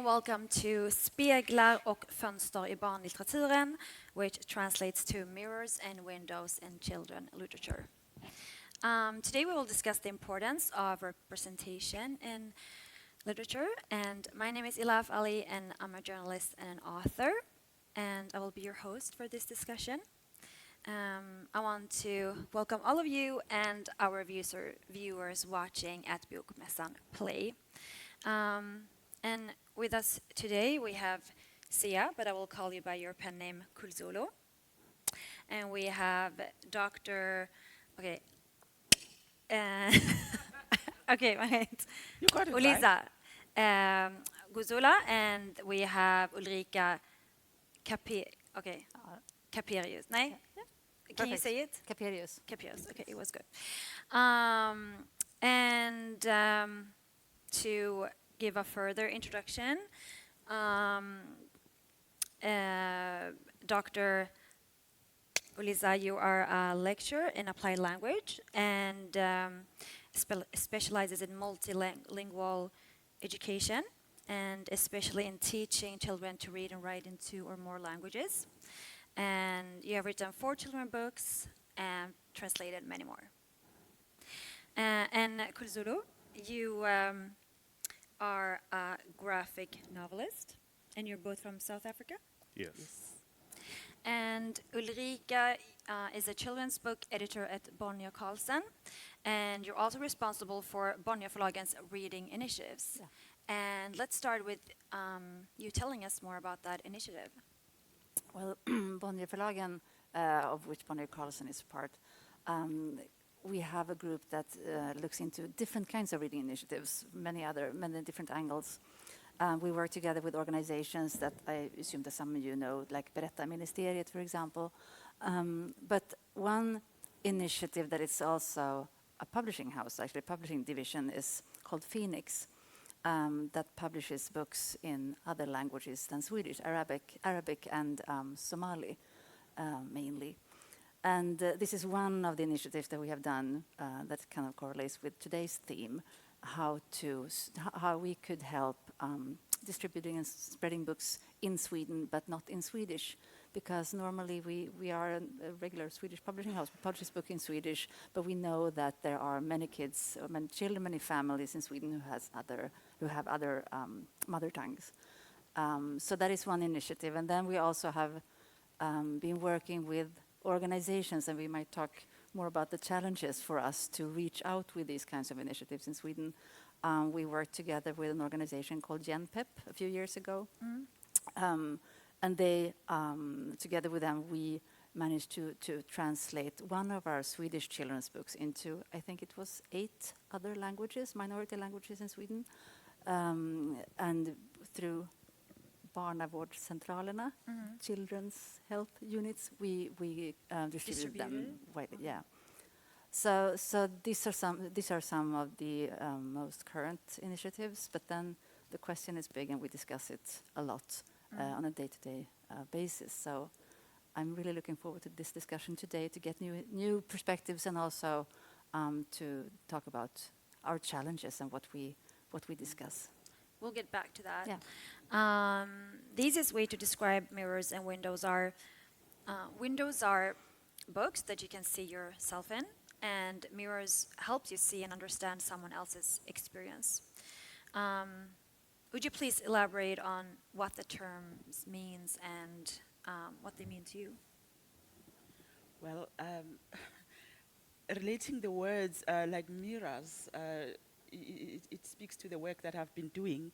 welcome to Speglar och fönster i barnlitteraturen, which translates to mirrors and windows in children literature. Today we will discuss the importance of representation in literature, and my name is Ilaf Ali, and I'm a journalist and an author, and I will be your host for this discussion. I want to welcome all of you and our viewers watching at Bokmässan Play. And with us today we have Sia, but I will call you by your pen name Kulzolo. And we have Dr. Okay, right. You got it Ulisa Guzula, and we have Ulrika Caperius. Nej? Can you say it? Caperius. Caperius. Okay, it was good. And to give a further introduction, Dr. Ulisa, you are a lecturer in applied language and specializes in multilingual education, and especially in teaching children to read and write in 2 or more languages. And you have written 4 children's books and translated many more. And Kulzulu, you are a graphic novelist, and you're both from South Africa? Yes. And Ulrika is a children's book editor at Bonnier Carlsen, and you're also responsible for Bonnier Förlagen's reading initiatives. Yeah. And let's start with you telling us more about that initiative. Well, Bonnier Förlagen, of which Bonnier Carlsen is part, we have a group that looks into different kinds of reading initiatives, many different angles. We work together with organizations that I assume that some of you know, like Berättarministeriet, for example. But one initiative that is also a publishing house, actually a publishing division, is called Phoenix, that publishes books in other languages than Swedish, Arabic and Somali mainly. And this is one of the initiatives that we have done that kind of correlates with today's theme, how we could help distributing and spreading books in Sweden, but not in Swedish, because normally we are a regular Swedish publishing house. We publish book in Swedish, but we know that there are many kids, many children, many families in Sweden who have other mother tongues. So that is one initiative, and then we also have been working with organizations, and we might talk more about the challenges for us to reach out with these kinds of initiatives in Sweden. We worked together with an organization called GenPep a few years ago. And they, together with them, we managed to translate one of our Swedish children's books into, I think it was 8 other languages, minority languages in Sweden. And through Barnavårdscentralerna, children's health units, we distributed them widely. Yeah. So these are some of the most current initiatives. But then the question is big, and we discuss it a lot on a day-to-day basis. So I'm really looking forward to this discussion today to get new perspectives, and also to talk about our challenges and what we discuss. We'll get back to that. Yeah. The easiest way to describe mirrors and windows are books that you can see yourself in, and mirrors help you see and understand someone else's experience. Would you please elaborate on what the terms means and what they mean to you? Well, relating the words like mirrors, it speaks to the work that I've been doing,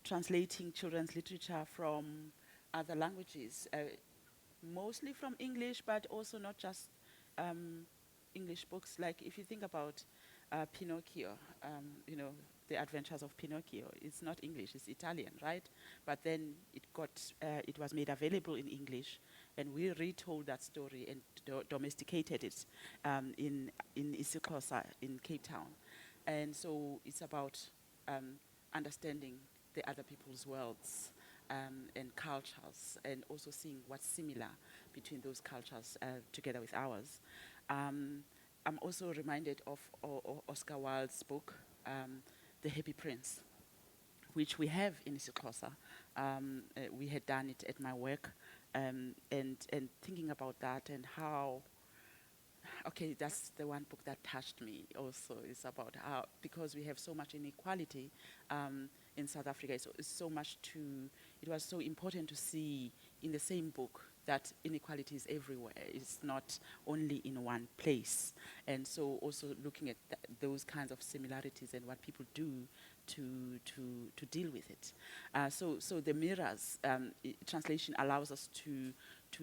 translating children's literature from other languages, mostly from English, but also not just English books. Like if you think about Pinocchio, The Adventures of Pinocchio, it's not English, it's Italian, right? But then it was made available in English, and we retold that story and domesticated it in isiXhosa in Cape Town. And so it's about understanding the other people's worlds and cultures, and also seeing what's similar between those cultures together with ours. I'm also reminded of Oscar Wilde's book, The Happy Prince, which we have in isiXhosa. We had done it at my work, and thinking about that and how. Okay, that's the one book that touched me also. It's about how, because we have so much inequality in South Africa, it was so important to see in the same book that inequality is everywhere. It's not only in one place. And so also looking at those kinds of similarities and what people do to deal with it. So the mirrors translation allows us to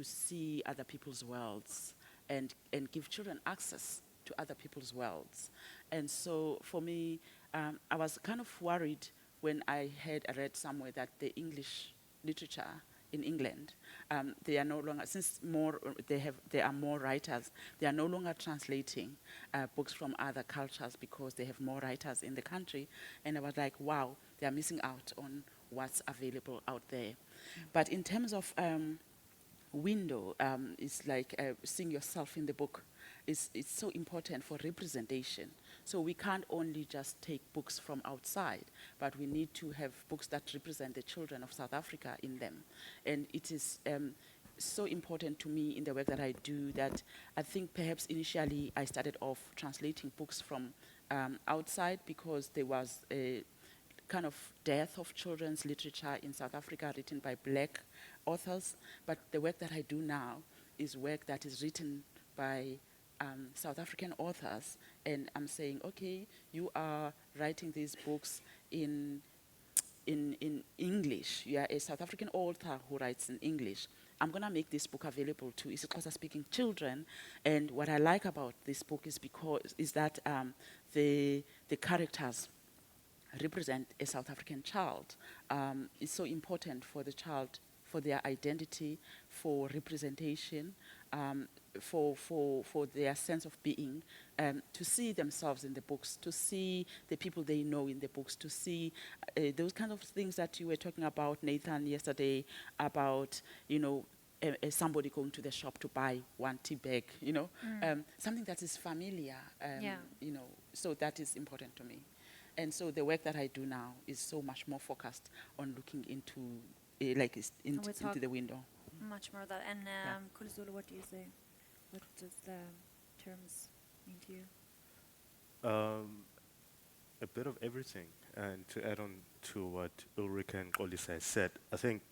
see other people's worlds and give children access to other people's worlds. And so for me, I was kind of worried when I had read somewhere that the English literature in England, they are no longer, since there are more writers, they are no longer translating books from other cultures because they have more writers in the country. And I was like, wow, they are missing out on what's available out there. But in terms of window, it's like seeing yourself in the book. It's so important for representation. So we can't only just take books from outside, but we need to have books that represent the children of South Africa in them. And it is so important to me in the work that I do that I think perhaps initially I started off translating books from outside because there was a kind of death of children's literature in South Africa written by black authors. But the work that I do now is work that is written by South African authors, and I'm saying, okay, you are writing these books in English. You are a South African author who writes in English. I'm going to make this book available to isiXhosa-speaking children, and what I like about this book is that the characters represent a South African child. It's so important for the child, for their identity, for representation, for their sense of being, to see themselves in the books, to see the people they know in the books, to see those kind of things that you were talking about, Nathan, yesterday, about, somebody going to the shop to buy one tea bag, something that is familiar, so that is important to me. And so the work that I do now is so much more focused on looking into, into the window. Much more of that. And Yeah. Kulizulu, what do you say? What does the terms mean to you? A bit of everything. And to add on to what Ulrika and Olisa said, I think,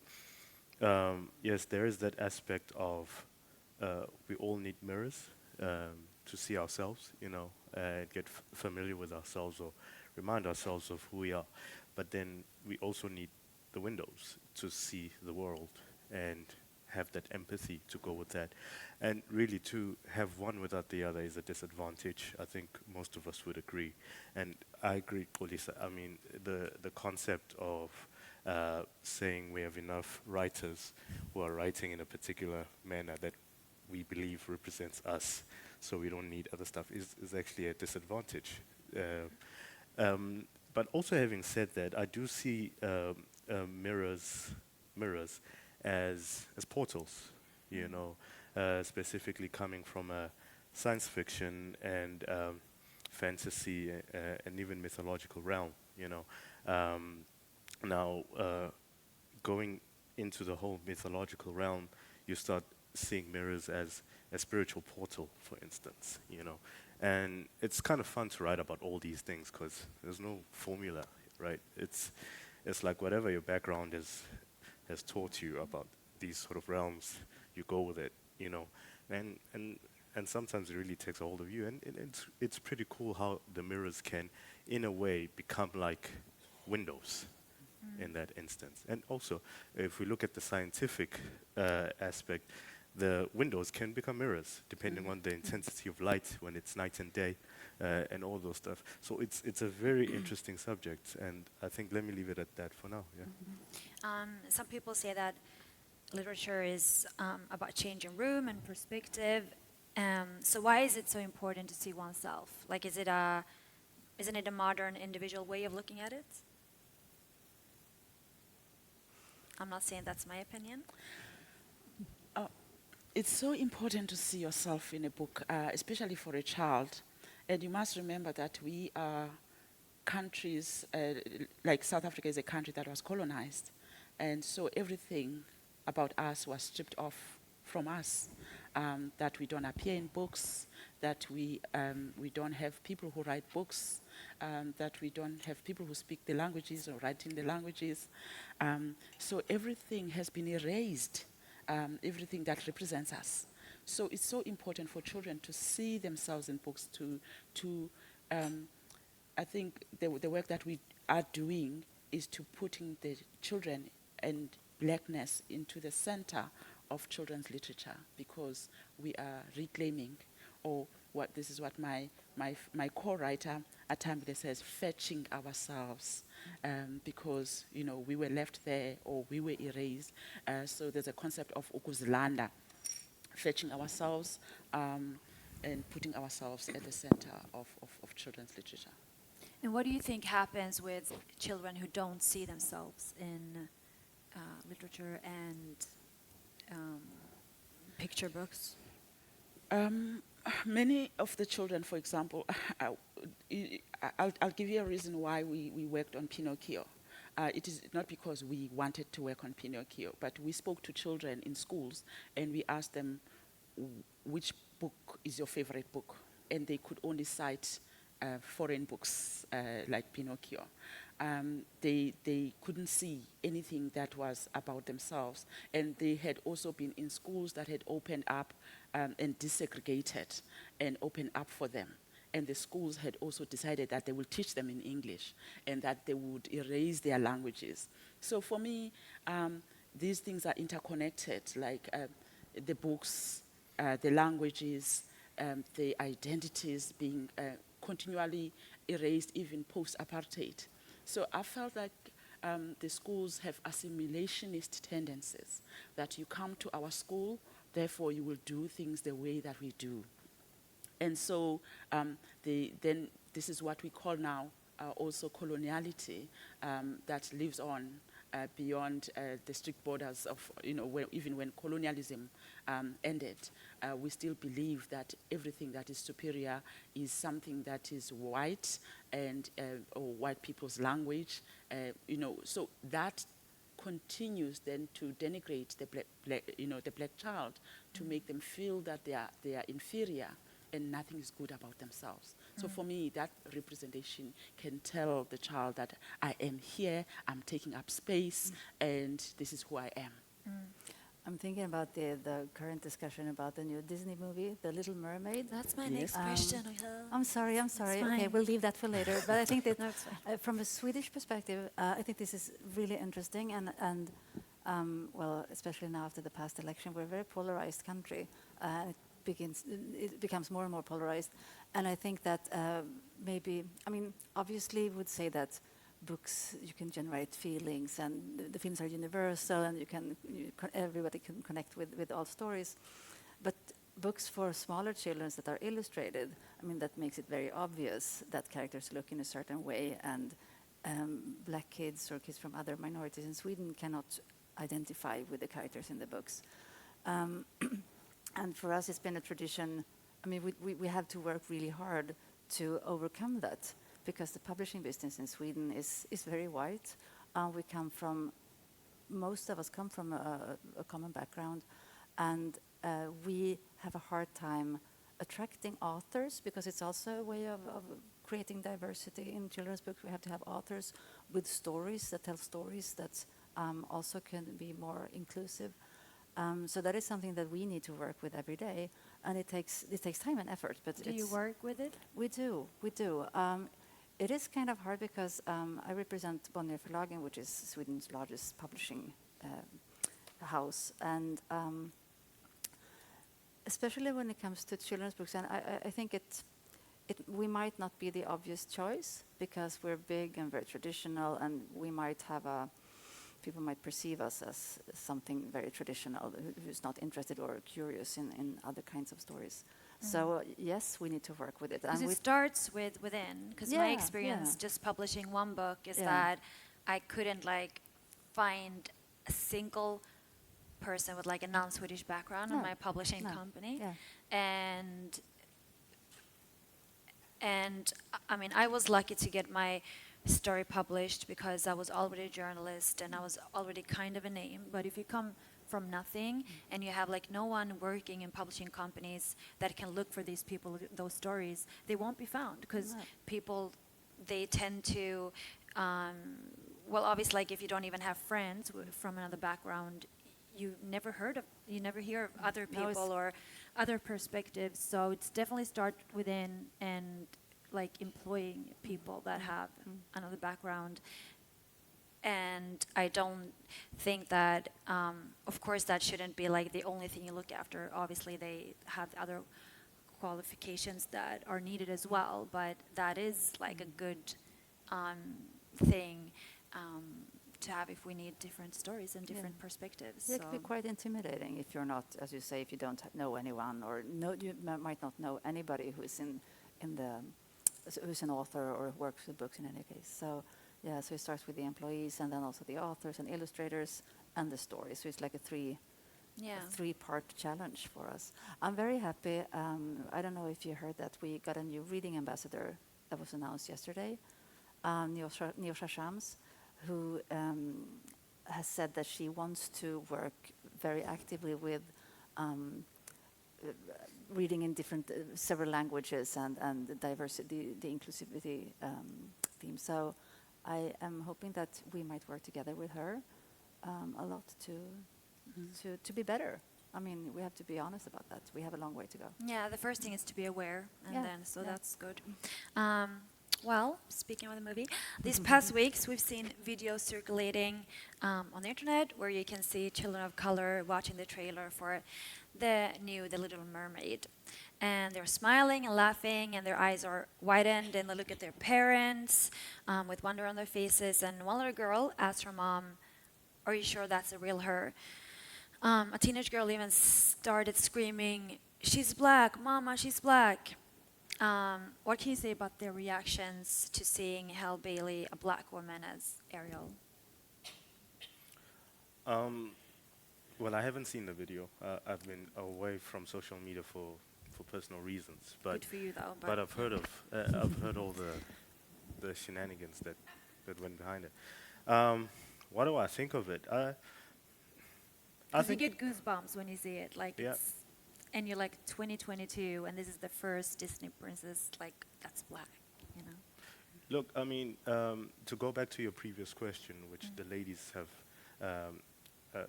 yes, there is that aspect of we all need mirrors to see ourselves, and get familiar with ourselves or remind ourselves of who we are. But then we also need the windows to see the world and have that empathy to go with that. And really to have one without the other is a disadvantage. I think most of us would agree. And I agree, Olisa. I mean, the concept of saying we have enough writers who are writing in a particular manner that we believe represents us, so we don't need other stuff, is actually a disadvantage. But also having said that, I do see mirrors as portals, specifically coming from a science fiction and fantasy and even mythological realm, Now, going into the whole mythological realm, you start seeing mirrors as a spiritual portal, for instance, And it's kind of fun to write about all these things because there's no formula, right? It's like whatever your background has taught you about these sort of realms, you go with it, And sometimes it really takes a hold of you, and it's pretty cool how the mirrors can, in a way, become like windows in that instance. And also, if we look at the scientific aspect, the windows can become mirrors depending on the intensity of light when it's night and day, and all those stuff. So it's a very interesting subject, and I think let me leave it at that for now. Yeah. Some people say that literature is about changing room and perspective. So why is it so important to see oneself? Like, isn't it a modern individual way of looking at it? I'm not saying that's my opinion. It's so important to see yourself in a book, especially for a child. And you must remember that we are countries, like South Africa is a country that was colonized, and so everything about us was stripped off from us. That we don't appear in books, that we don't have people who write books, that we don't have people who speak the languages or write in the languages. So everything has been erased, everything that represents us. So it's so important for children to see themselves in books, I think the work that we are doing is to putting the children and blackness into the center of children's literature, because we are reclaiming, or what this is what my co-writer Atambile says, fetching ourselves, because we were left there or we were erased. So there's a concept of ukuzilanda, fetching ourselves and putting ourselves at the center of children's literature. And what do you think happens with children who don't see themselves in literature and picture books? Many of the children, for example, I'll give you a reason why we worked on Pinocchio. It is not because we wanted to work on Pinocchio, but we spoke to children in schools and we asked them, which book is your favorite book? And they could only cite foreign books like Pinocchio. They couldn't see anything that was about themselves. And they had also been in schools that had opened up and desegregated and opened up for them. And the schools had also decided that they will teach them in English and that they would erase their languages. So for me, these things are interconnected, like the books, the languages, the identities being continually erased, even post-apartheid. So I felt like the schools have assimilationist tendencies, that you come to our school, therefore you will do things the way that we do. And so then this is what we call now also coloniality, that lives on beyond the strict borders of, even when colonialism ended, we still believe that everything that is superior is something that is white and or white people's language, so that continues then to denigrate the black child, to make them feel that they are inferior and nothing is good about themselves. So for me, that representation can tell the child that I am here, I'm taking up space, and this is who I am. I'm thinking about the current discussion about the new Disney movie, The Little Mermaid. That's my Yes. next question. I'm sorry. It's Okay, fine. we'll leave that for later. But I think that No, it's fine. from a Swedish perspective, I think this is really interesting. And well, especially now after the past election, we're a very polarized country. It becomes more and more polarized. And I think that obviously would say that books, you can generate feelings, and the feelings are universal, and everybody can connect with all stories. But books for smaller children that are illustrated, that makes it very obvious that characters look in a certain way, and black kids or kids from other minorities in Sweden cannot identify with the characters in the books. And for us, it's been a tradition. We have to work really hard to overcome that, because the publishing business in Sweden is very white. Most of us come from a common background, and we have a hard time attracting authors, because it's also a way of creating diversity in children's books. We have to have authors with stories that tell stories that also can be more inclusive. So that is something that we need to work with every day, and it takes time and effort. But Do you work with it? We do. It is kind of hard because I represent Bonnier Förlagen, which is Sweden's largest publishing house, and especially when it comes to children's books, and I think we might not be the obvious choice, because we're big and very traditional, and we might have people might perceive us as something very traditional, who's not interested or curious in other kinds of stories. So yes, we need to work with it. Because it starts within. Because my experience just publishing one book is that I couldn't find a single person with a non-Swedish background in my publishing company, and And I mean, I was lucky to get my story published because I was already a journalist and I was already kind of a name. But if you come from nothing and you have like no one working in publishing companies that can look for these people, those stories, they won't be found because No. people, they tend to, well, obviously, like if you don't even have friends from another background, you never hear of other No, it's- people or other perspectives. So it's definitely start within and like employing people that have another background. And I don't think that, of course, that shouldn't be like the only thing you look after. Obviously, they have other qualifications that are needed as well, but that is like a good thing to have if we need different stories and different perspectives. It can be quite intimidating if you're not, as you say, if you don't know anyone or you might not know anybody who is who's an author or works with books in any case. So yeah, so it starts with the employees and then also the authors and illustrators and the story. So it's like a three-part challenge for us. I'm very happy. I don't know if you heard that we got a new reading ambassador that was announced yesterday, Neosha Shams, who has said that she wants to work very actively with reading in several languages and the diversity, the inclusivity theme. So I am hoping that we might work together with her a lot to be better. I mean, we have to be honest about that. We have a long way to go. Yeah, the first thing is to be aware, and Yeah, then yeah. that's good. Well, speaking of the movie, these past weeks we've seen videos circulating on the internet where you can see children of color watching the trailer for the new The Little Mermaid. And they're smiling and laughing, and their eyes are widened, and they look at their parents with wonder on their faces. And one little girl asks her mom, "Are you sure that's a real her?" A teenage girl even started screaming, "She's black, Mama, she's black." What can you say about their reactions to seeing Halle Bailey, a black woman, as Ariel? Well, I haven't seen the video. I've been away from social media for personal reasons, but Good for you, though. but I've heard of I've heard all the shenanigans that went behind it. What do I think of it? I 'Cause you think get goosebumps when you see it, like Yeah. and you're like 2022, and this is the first Disney princess like that's black, you know. Look, I mean, to go back to your previous question, which the ladies have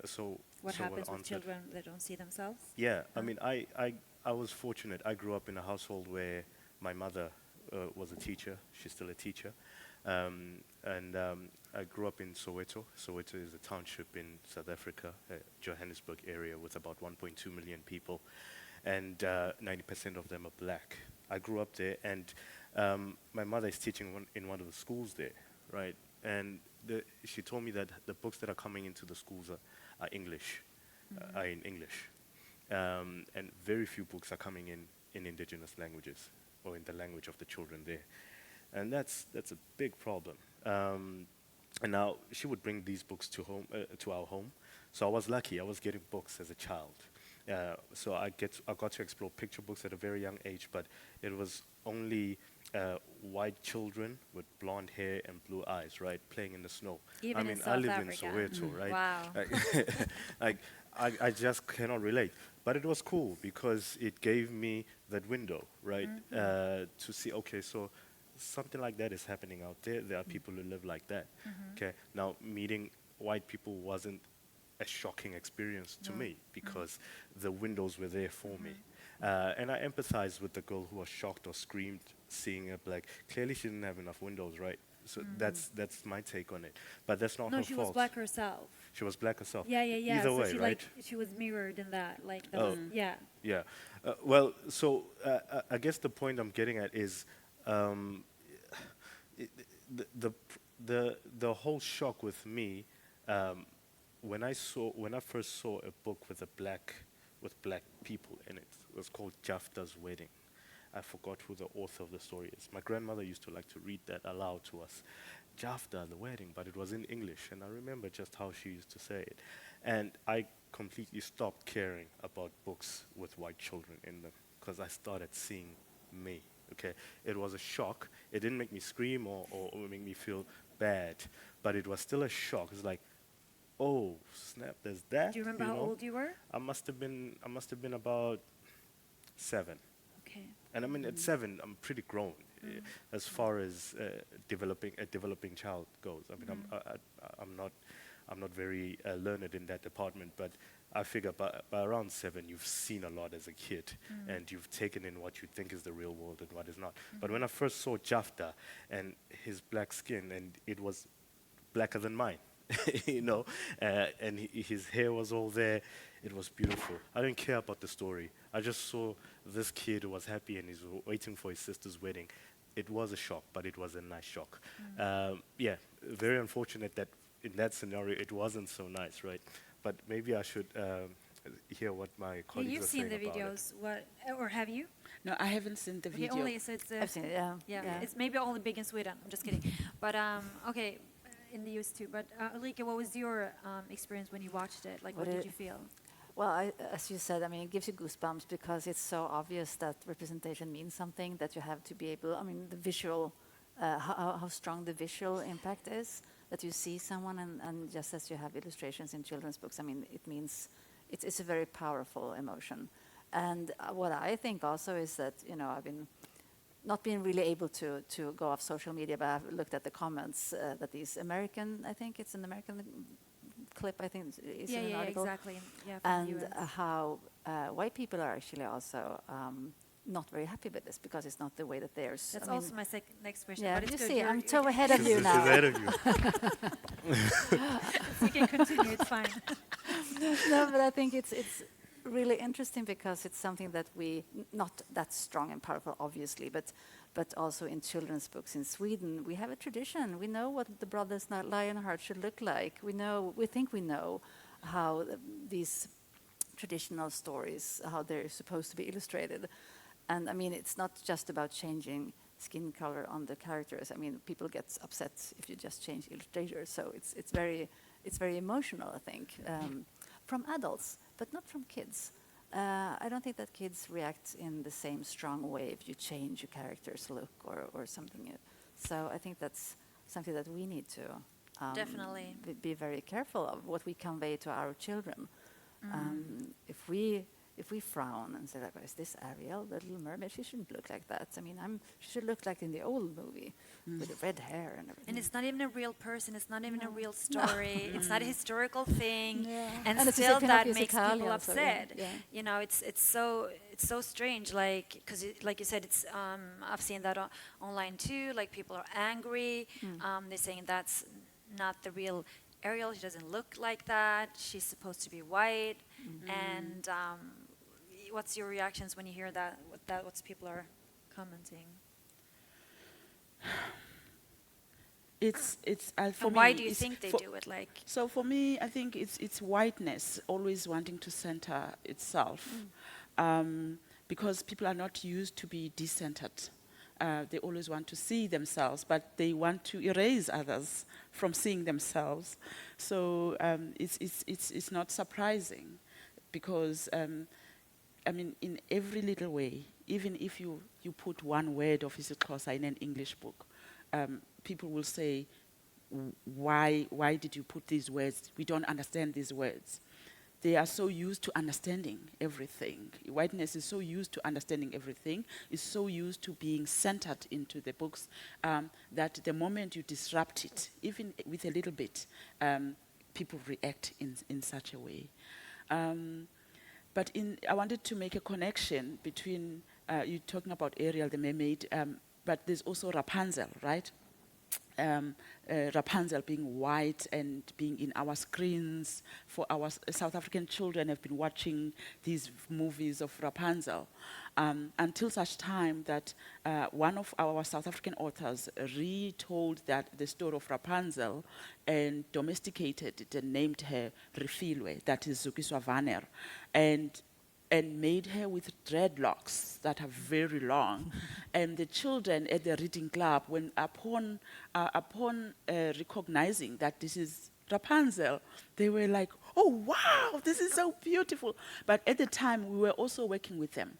so What so well happens with answered. children that don't see themselves? Yeah, I mean, I was fortunate. I grew up in a household where my mother was a teacher. She's still a teacher. And I grew up in Soweto. Soweto is a township in South Africa, Johannesburg area with about 1.2 million people. And 90% of them are black. I grew up there, and my mother is teaching in one of the schools there, right? And she told me that the books that are coming into the schools are English, are in English. And very few books are coming in indigenous languages or in the language of the children there. And that's a big problem. And now she would bring these books to our home. So I was lucky. I was getting books as a child. So I got to explore picture books at a very young age, but it was only white children with blonde hair and blue eyes, right, playing in the snow. Even I in mean, South I live Africa. in Soweto, right? Wow. Like, I just cannot relate. But it was cool because it gave me that window, right, to see, okay, so something like that is happening out there. There are people who live like that. Okay, now meeting white people wasn't a shocking experience to me because the windows were there for me. And I empathize with the girl who was shocked or screamed seeing a black. Clearly she didn't have enough windows, right? So that's my take on it. But that's not No, her she fault. was black herself. She was black herself. Yeah. Either So way, she right? she was mirrored in that, like that Oh. was, yeah. Yeah. Well, so I guess the point I'm getting at is it, the whole shock with me when I first saw a book with black people in it. It was called Jafta's Wedding. I forgot who the author of the story is. My grandmother used to like to read that aloud to us. Jafta, the wedding, but it was in English, and I remember just how she used to say it. And I completely stopped caring about books with white children in them because I started seeing me Okay, it was a shock. It didn't make me scream or make me feel bad, but it was still a shock. It's like, oh snap, there's that. Do you remember how old you were? I must have been about 7. Okay. And I mean, at 7, I'm pretty grown as far as a developing child goes. I mean, I'm not very learned in that department, but I figure by around 7, you've seen a lot as a kid, and you've taken in what you think is the real world and what is not. But when I first saw Jafta and his black skin, and it was blacker than mine, you know, and his hair was all there. It was beautiful. I didn't care about the story. I just saw this kid who was happy and he's waiting for his sister's wedding. It was a shock, but it was a nice shock. Yeah, very unfortunate that in that scenario it wasn't so nice, right? But maybe I should hear what my Yeah, colleagues you've are seen saying the about it. videos, or have you? No, I haven't seen the Okay, video. only so it's I've seen it, yeah. yeah, it's maybe only big in Sweden. I'm just kidding. But okay, in the US too. But Ulrika, what was your experience when you watched it? Like, what did you feel? Well, as you said, I mean, it gives you goosebumps because it's so obvious that representation means something, that you have to be able, I mean, the visual, how strong the visual impact is, that you see someone, and just as you have illustrations in children's books, I mean, it means, it's a very powerful emotion. And what I think also is that, you know, I've been not been really able to go off social media, but I've looked at the comments that these American, I think it's an American clip, I think is in an article. Exactly. Yeah, from the And US. how white people are actually also not very happy with this because it's not the way that theirs. That's I mean, also my next question. yeah, but it's you good. see, I'm You're- so ahead of you She's now. ahead of you. You can continue. It's fine. No, but I think it's really interesting because it's something that not that strong and powerful, obviously, but also in children's books in Sweden, we have a tradition. We know what the brothers Lionheart should look like. We think we know how these traditional stories, how they're supposed to be illustrated. And I mean, it's not just about changing skin color on the characters. I mean, people get upset if you just change illustrators. So it's very emotional, I think, from adults, but not from kids. I don't think that kids react in the same strong way if you change your character's look or something. So I think that's something that we need to Definitely. be very careful of what we convey to our children. If we frown and say, like, is this Ariel, the Little Mermaid? She shouldn't look like that. I mean, she should look like in the old movie with the red hair and everything. And it's not even a real person. It's not even a real story. It's not a historical thing. Yeah. And And it's still just a that Pinocchio's makes people Italian, so yeah, upset. yeah. You know, it's so strange. Like, because like you said, it's I've seen that online too. Like, people are angry. They're saying that's not the real Ariel. She doesn't look like that. She's supposed to be white. And what's your reactions when you hear that? What people are commenting? It's for And me. why do you it's think they for- do it? Like, So for me, I think it's whiteness always wanting to center itself, because people are not used to be decentered. They always want to see themselves, but they want to erase others from seeing themselves. So it's not surprising, because I mean, in every little way, even if you put one word of isiXhosa in an English book, people will say, why did you put these words? We don't understand these words. They are so used to understanding everything. Whiteness is so used to understanding everything, is so used to being centered into the books, that the moment you disrupt it, even with a little bit, people react in such a way. But I wanted to make a connection between, you talking about Ariel, the mermaid, but there's also Rapunzel, right? Rapunzel being white and being in our screens. For our South African children have been watching these movies of Rapunzel until such time that one of our South African authors retold the story of Rapunzel and domesticated it and named her Refilwe, that is Zukiswa Vaner, and made her with dreadlocks that are very long. And the children at the reading club, when upon recognizing that this is Rapunzel, they were like, oh, wow, this is so beautiful. But at the time, we were also working with them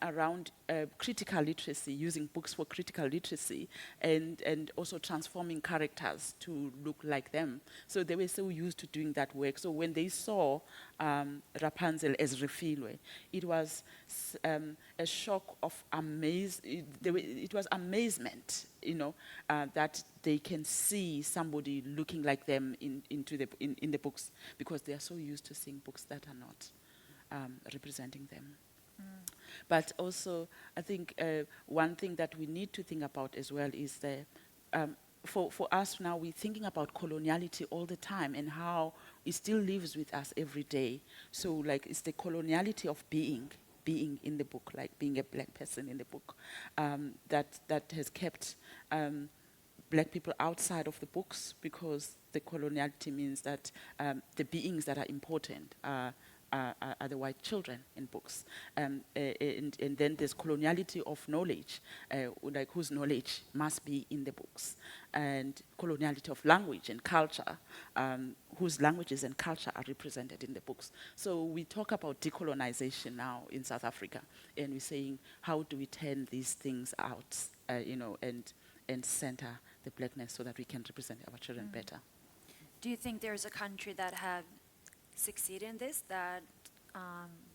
around critical literacy, using books for critical literacy, and also transforming characters to look like them. So they were so used to doing that work. So when they saw Rapunzel as Refilwe, it was a shock of it was amazement, that they can see somebody looking like them in the books, because they are so used to seeing books that are not representing them. But also, I think one thing that we need to think about as well is for us now, we're thinking about coloniality all the time and how it still lives with us every day. So, like, it's the coloniality of being in the book, like being a black person in the book, that has kept black people outside of the books, because the coloniality means that the beings that are important are the white children in books. And then there's coloniality of knowledge, like whose knowledge must be in the books. And coloniality of language and culture, whose languages and culture are represented in the books. So we talk about decolonization now in South Africa, and we're saying, how do we turn these things out, and center the blackness so that we can represent our children better. Do you think there's a country that have succeeded in this, that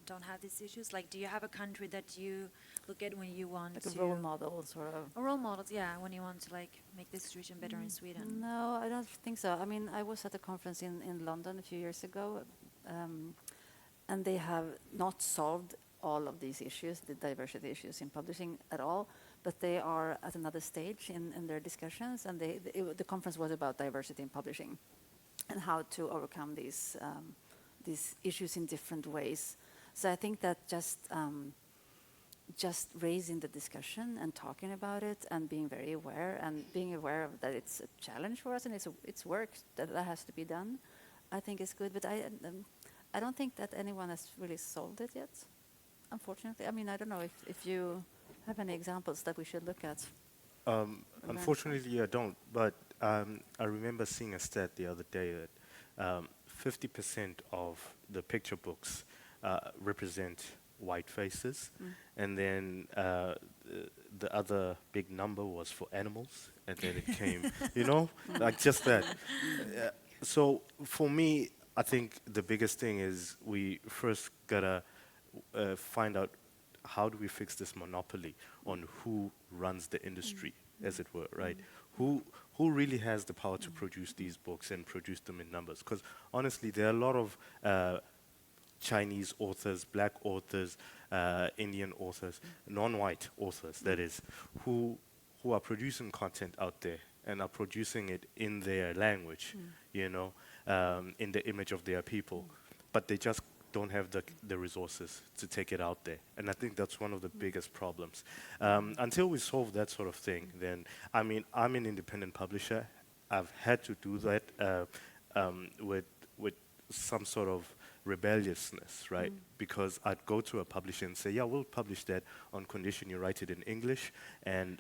don't have these issues? Like, do you have a country that you look at when you want Like to... a role model, sort of. Or role models, yeah, when you want to, like, make the situation better in Sweden? No, I don't think so. I mean, I was at a conference in London a few years ago, and they have not solved all of these issues, the diversity issues in publishing at all, but they are at another stage in their discussions, and the conference was about diversity in publishing and how to overcome these issues in different ways. So I think that just raising the discussion and talking about it and being very aware, and being aware of that it's a challenge for us and it's work that has to be done, I think is good. But I don't think that anyone has really solved it yet, unfortunately. I mean, I don't know if you have any examples that we should look at. Unfortunately, I don't. But I remember seeing a stat the other day that 50% of the picture books represent white faces, and then the other big number was for animals, and then it came, like just that. So for me, I think the biggest thing is we first gotta find out how do we fix this monopoly on who runs the industry, as it were, right? Who really has the power to produce these books and produce them in numbers? Because honestly, there are a lot of Chinese authors, black authors, Indian authors, non-white authors, that is, who are producing content out there and are producing it in their language, in the image of their people, but they just don't have the resources to take it out there. And I think that's one of the biggest problems. Until we solve that sort of thing, then, I mean, I'm an independent publisher. I've had to do that with some sort of rebelliousness, right? Because I'd go to a publisher and say, yeah, we'll publish that on condition you write it in English, and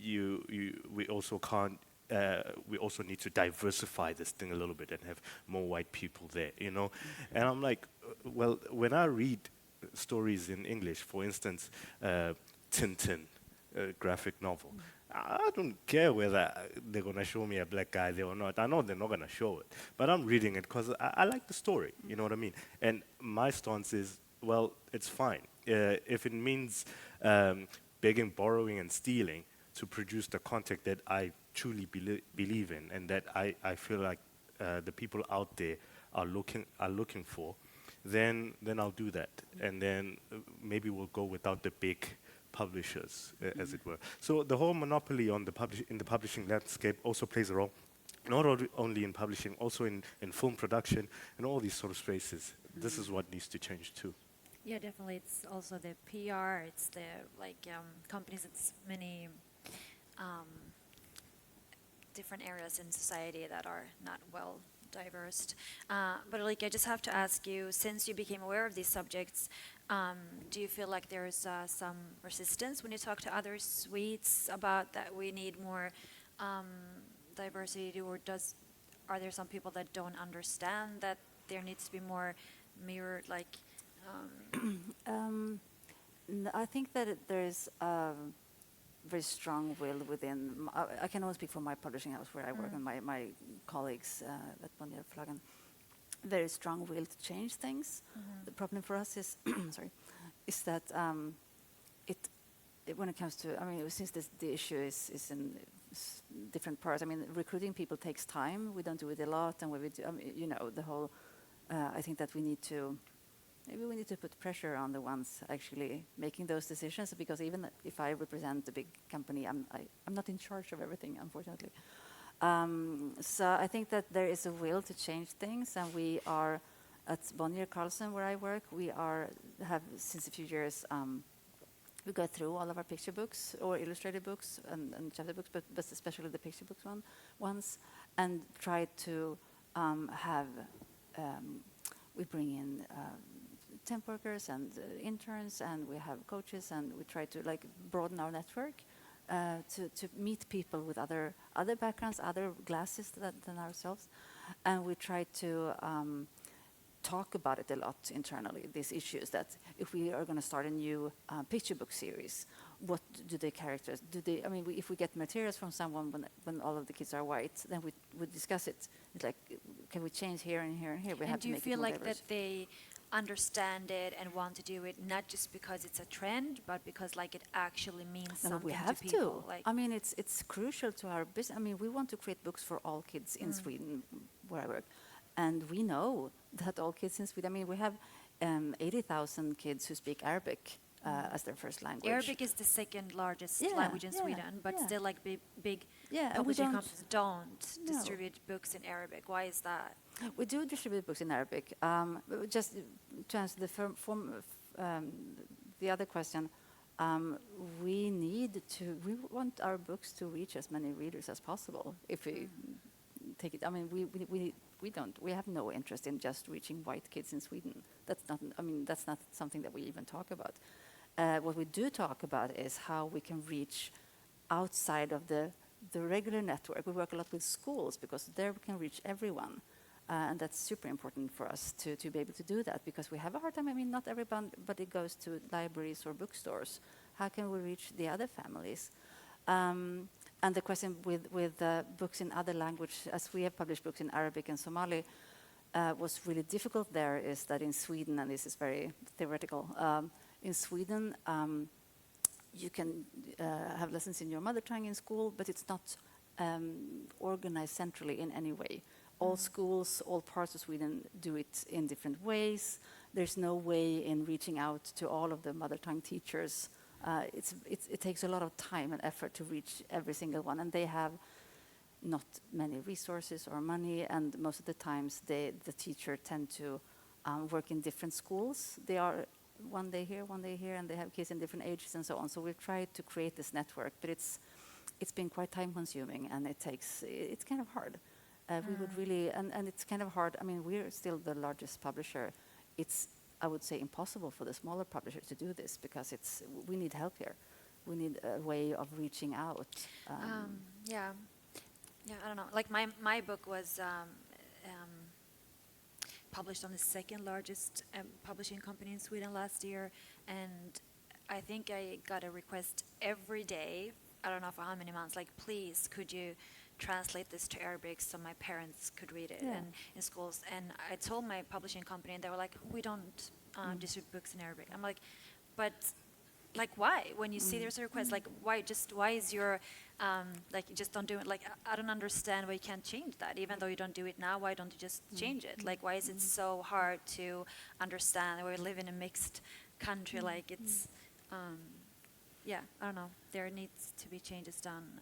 we also can't. We also need to diversify this thing a little bit and have more white people there, And I'm like, well, when I read stories in English, for instance, Tintin, a graphic novel, I don't care whether they're going to show me a black guy there or not. I know they're not going to show it, but I'm reading it because I like the story, you know what I mean? And my stance is, well, it's fine. If it means begging, borrowing, and stealing to produce the content that I truly believe in and that I feel like the people out there are looking for, then I'll do that. And then maybe we'll go without the big publishers, as it were. So the whole monopoly on in the publishing landscape also plays a role, not only in publishing, also in film production and all these sort of spaces. This is what needs to change too. Yeah, definitely. It's also the PR, it's the companies, it's many different areas in society that are not well diverse. But I just have to ask you, since you became aware of these subjects, do you feel like there's some resistance when you talk to other Swedes about that we need more diversity, or are there some people that don't understand that there needs to be more mirrored, like, I think that there is a very strong will within. I can only speak for my publishing house where I work and my colleagues at Bonnier Flaggen. Very strong will to change things. The problem for us is, sorry, is that when it comes to, I mean, since the issue is in different parts. I mean, recruiting people takes time. We don't do it a lot, and when we do, I mean, you know, the whole. I think that we need to. Maybe we need to put pressure on the ones actually making those decisions, because even if I represent a big company, I'm not in charge of everything, unfortunately. So I think that there is a will to change things, and we are at Bonnier Carlsen, where I work. We have since a few years. We go through all of our picture books or illustrated books and chapter books, but especially the picture books ones, and try to have. We bring in temp workers and interns, and we have coaches, and we try to like broaden our network to meet people with other backgrounds, other glasses than ourselves, and we try to talk about it a lot internally. These issues that if we are going to start a new picture book series, what do the characters do? I mean, if we get materials from someone when all of the kids are white, then we discuss it. It's like, can we change here and here and here? We have to do you make it feel more like diverse. that they understand it and want to do it not just because it's a trend, but because like it actually means No, something we have to people? to. Like, I mean, it's crucial to our business. I mean, we want to create books for all kids in Sweden, where I work, and we know that all kids in Sweden. I mean, we have 80,000 kids who speak Arabic as their first language. Arabic is the second largest Yeah, language in yeah, Sweden, but yeah. still like big Yeah, and we publishing don't- companies don't No. distribute books in Arabic. Why is that? We do distribute books in Arabic. Just to answer the other question, we want our books to reach as many readers as possible. If we take it, I mean, we have no interest in just reaching white kids in Sweden. That's not something that we even talk about. What we do talk about is how we can reach outside of the regular network. We work a lot with schools because there we can reach everyone. And that's super important for us to be able to do that, because we have a hard time. I mean, not everybody goes to libraries or bookstores. How can we reach the other families? And the question with books in other language, as we have published books in Arabic and Somali, was really difficult there is that in Sweden, and this is very theoretical, in Sweden, you can have lessons in your mother tongue in school, but it's not organized centrally in any way. All schools, all parts of Sweden do it in different ways. There's no way in reaching out to all of the mother tongue teachers. It takes a lot of time and effort to reach every single one, and they have not many resources or money, and most of the times the teacher tend to work in different schools. They are one day here, and they have kids in different ages and so on. So we've tried to create this network, but it's been quite time consuming, and it's kind of hard. We would really, and it's kind of hard. I mean, we're still the largest publisher. It's, I would say, impossible for the smaller publishers to do this, because we need help here. We need a way of reaching out. Yeah, I don't know. Like my book was published on the second largest publishing company in Sweden last year, and I think I got a request every day. I don't know for how many months. Like, please, could you translate this to Arabic so my parents could read it and in schools? And I told my publishing company, and they were like, we don't distribute books in Arabic. I'm like, but like, why? When you see there's a request, like, why is your like, you just don't do it? Like, I don't understand why you can't change that. Even though you don't do it now, why don't you just change it? Like, why is it so hard to understand? We live in a mixed country. Like, it's yeah, I don't know. There needs to be changes done.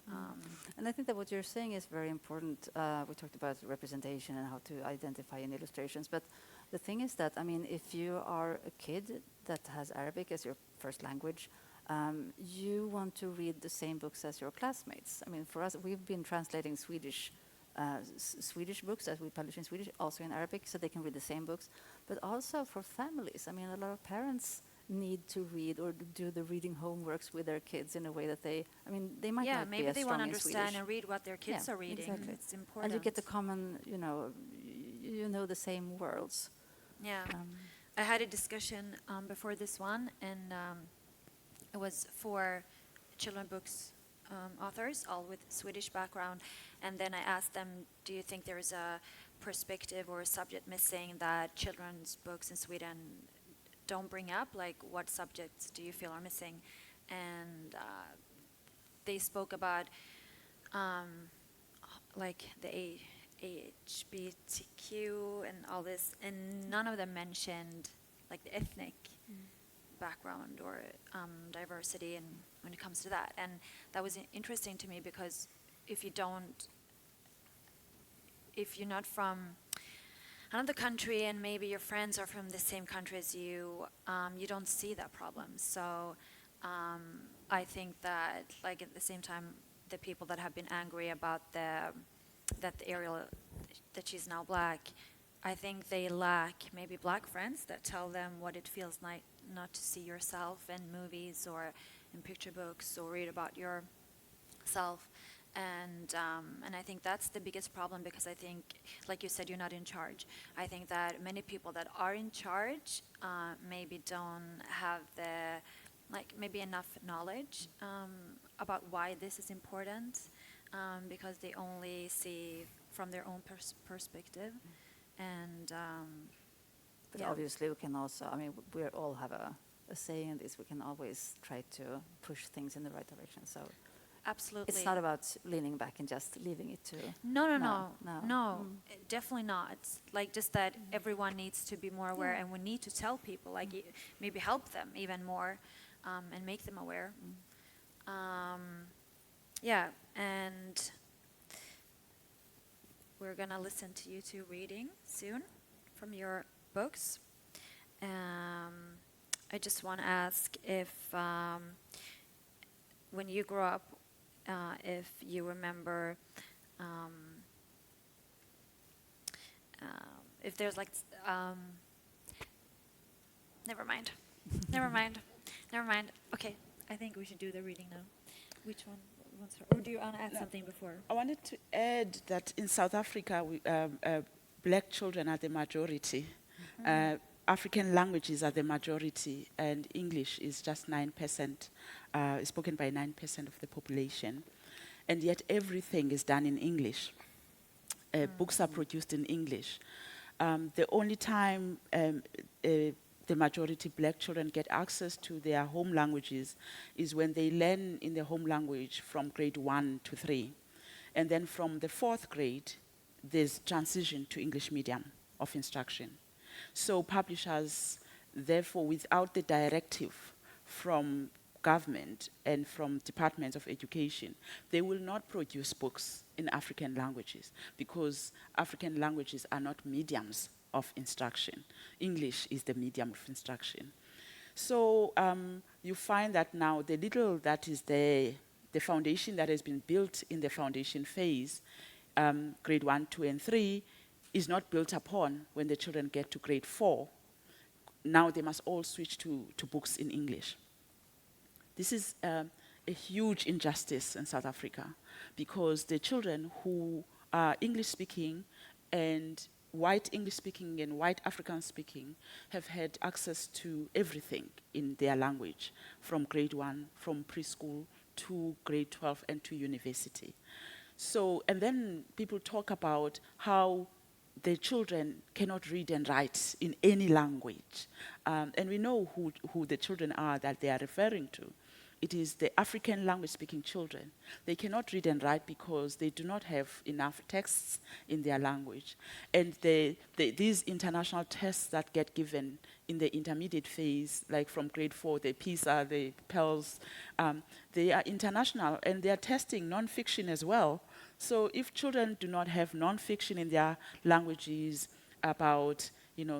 And I think that what you're saying is very important. We talked about representation and how to identify in illustrations. But the thing is that, I mean, if you are a kid that has Arabic as your first language, you want to read the same books as your classmates. I mean, for us, we've been translating Swedish books as we publish in Swedish, also in Arabic, so they can read the same books. But also for families. I mean, a lot of parents need to read or do the reading homeworks with their kids in a way that they might not maybe be as they strong want to in understand Swedish. and read what their kids are reading. Exactly. It's important. And you get the common, you know the same worlds. Yeah. I had a discussion before this one, and it was for children books authors, all with Swedish background. And then I asked them, do you think there is a perspective or a subject missing that children's books in Sweden don't bring up? Like, what subjects do you feel are missing? And they spoke about like the HBTQ and all this, and none of them mentioned like the ethnic background or diversity, and when it comes to that. And that was interesting to me, because if you're not from another country and maybe your friends are from the same country as you, you don't see that problem. So I think that, like, at the same time, the people that have been angry about that Ariel, that she's now black, I think they lack maybe black friends that tell them what it feels like not to see yourself in movies or in picture books or read about yourself. And I think that's the biggest problem, because I think, like you said, you're not in charge. I think that many people that are in charge maybe don't have maybe enough knowledge about why this is important, because they only see from their own perspective. And But yeah. obviously we can also, I mean, we all have a say in this. We can always try to push things in the right direction. So Absolutely. it's not about leaning back and just leaving it to... No, No. definitely not. It's like just that everyone needs to be more aware, and we need to tell people, like maybe help them even more, and make them aware. Yeah, and we're gonna listen to you two reading soon from your books. I just want to ask if, when you grew up, if you remember, if there's like, never mind. Okay, I think we should do the reading now. Which one wants to, or do you want to add something before? I wanted to add that in South Africa, black children are the majority. African languages are the majority, and English is just 9%, spoken by 9% of the population. And yet everything is done in English. Books are produced in English. The only time the majority black children get access to their home languages is when they learn in their home language from grade 1 to 3. And then from the 4th grade, there's transition to English medium of instruction. So publishers, therefore, without the directive from government and from departments of education, they will not produce books in African languages, because African languages are not mediums of instruction. English is the medium of instruction. So you find that now the little that is the foundation that has been built in the foundation phase, grade 1, 2, and 3, is not built upon when the children get to grade 4. Now they must all switch to books in English. This is a huge injustice in South Africa, because the children who are English-speaking and white English-speaking and white African-speaking have had access to everything in their language from grade 1, from preschool to grade 12 and to university. So, and then people talk about how the children cannot read and write in any language. And we know who the children are that they are referring to. It is the African language-speaking children. They cannot read and write because they do not have enough texts in their language. And these international tests that get given in the intermediate phase, like from grade 4, the PISA, the PELS, they are international, and they are testing non-fiction as well. So if children do not have non-fiction in their languages about,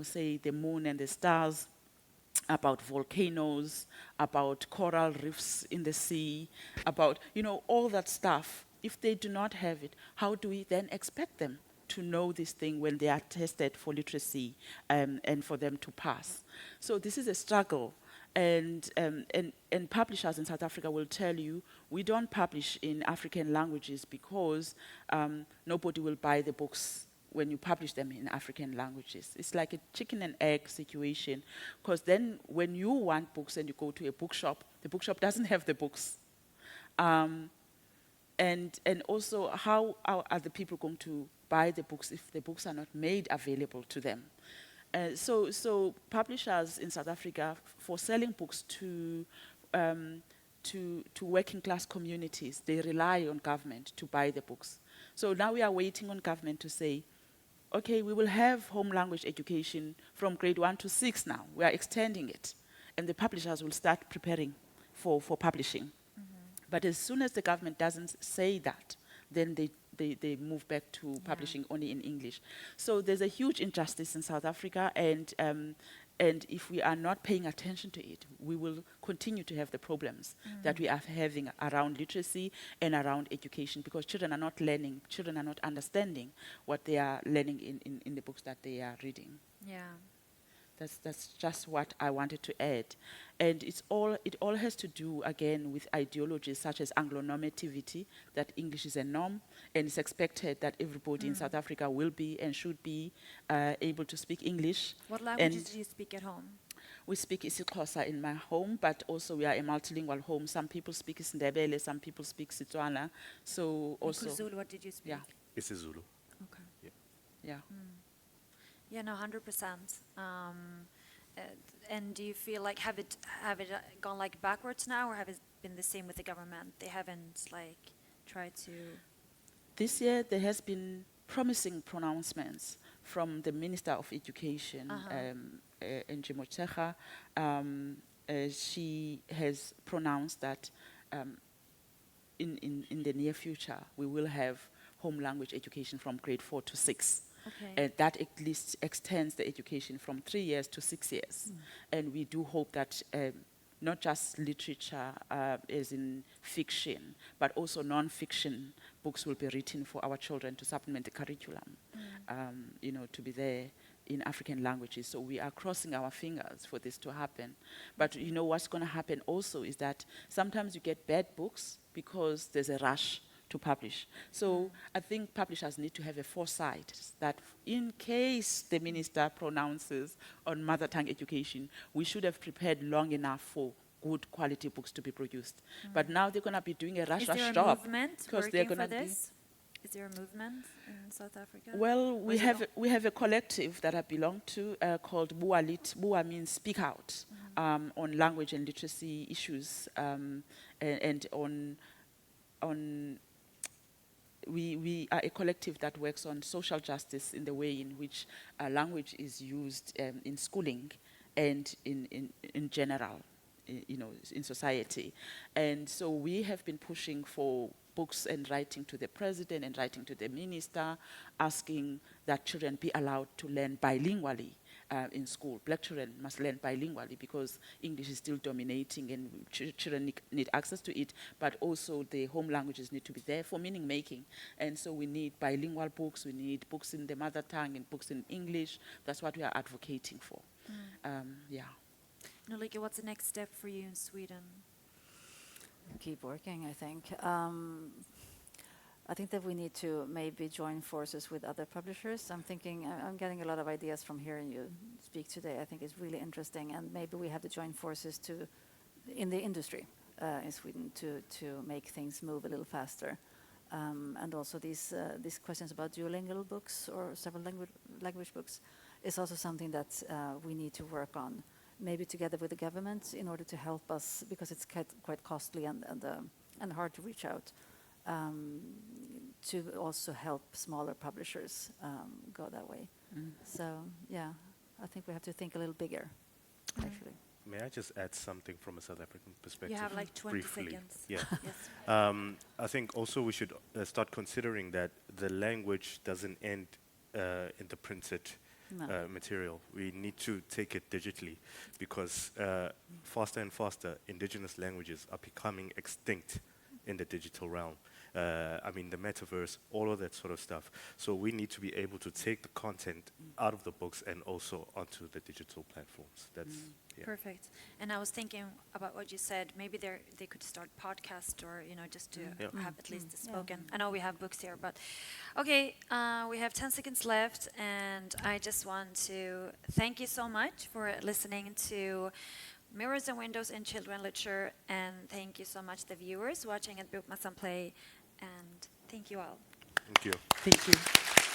say, the moon and the stars, about volcanoes, about coral reefs in the sea, about, all that stuff, if they do not have it, how do we then expect them to know this thing when they are tested for literacy and for them to pass? So this is a struggle. And publishers in South Africa will tell you, we don't publish in African languages because nobody will buy the books when you publish them in African languages. It's like a chicken and egg situation, because then when you want books and you go to a bookshop, the bookshop doesn't have the books. And also, how are the people going to buy the books if the books are not made available to them? So publishers in South Africa, for selling books to working class communities, they rely on government to buy the books. So now we are waiting on government to say, okay, we will have home language education from grade 1 to 6 now. We are extending it. And the publishers will start preparing for publishing. But as soon as the government doesn't say that, then they move back to publishing only in English. So there's a huge injustice in South Africa, and if we are not paying attention to it, we will continue to have the problems that we are having around literacy and around education, because children are not learning, children are not understanding what they are learning in the books that they are reading. Yeah. That's just what I wanted to add. And it all has to do, again, with ideologies such as Anglo-normativity, that English is a norm, and it's expected that everybody in South Africa will be and should be able to speak English. What languages do you speak at home? We speak isiXhosa in my home, but also we are a multilingual home. Some people speak isiNdebele, some people speak Setswana. So also, KwaZulu, what did you speak? yeah, It's a Zulu. Okay. yeah. Yeah, no, 100%. And do you feel like have it gone like backwards now, or have it been the same with the government? They haven't like tried to. This year there has been promising pronouncements from the Minister of Education, Nji Motshekga. She has pronounced that in the near future we will have home language education from grade 4 to 6. Okay. And that at least extends the education from 3 years to 6 years. And we do hope that not just literature as in fiction, but also non-fiction books will be written for our children to supplement the curriculum, to be there in African languages. So we are crossing our fingers for this to happen. But what's going to happen also is that sometimes you get bad books because there's a rush to publish. So I think publishers need to have a foresight that in case the minister pronounces on mother tongue education, we should have prepared long enough for good quality books to be produced. But now they're going to be doing a rush job. Is there a movement because they're working for gonna be- this? Is there a movement in South Africa? Well, Or is it we have a collective that I belong to called Bualit. Bua means speak out, on language and literacy issues, and on we are a collective that works on social justice in the way in which language is used in schooling and in general, in society. And so we have been pushing for books and writing to the president and writing to the minister, asking that children be allowed to learn bilingually in school. Black children must learn bilingually because English is still dominating, and children need access to it, but also the home languages need to be there for meaning making. And so we need bilingual books, we need books in the mother tongue and books in English. That's what we are advocating for. Yeah. Nolike, what's the next step for you in Sweden? Keep working, I think. I think that we need to maybe join forces with other publishers. I'm getting a lot of ideas from hearing you speak today. I think it's really interesting, and maybe we have to join forces in the industry in Sweden to make things move a little faster. And also these questions about duolingual books or several language books is also something that we need to work on, maybe together with the government in order to help us, because it's quite costly and hard to reach out. To also help smaller publishers go that way. So, yeah, I think we have to think a little bigger, actually. May I just add something from a South African perspective? You have like 20 briefly? seconds. Yeah. Yes. I think also we should start considering that the language doesn't end in the printed material. We need to take it digitally, because faster and faster indigenous languages are becoming extinct in the digital realm. I mean, the metaverse, all of that sort of stuff. So we need to be able to take the content out of the books and also onto the digital platforms. That's yeah. Perfect. And I was thinking about what you said. Maybe they could start podcast, or just to have at least the spoken. I know we have books here, but okay. We have 10 seconds left, and I just want to thank you so much for listening to Mirrors and Windows in Children Literature, and thank you so much the viewers watching at Bokmässan Play, and thank you all. Thank you. Thank you.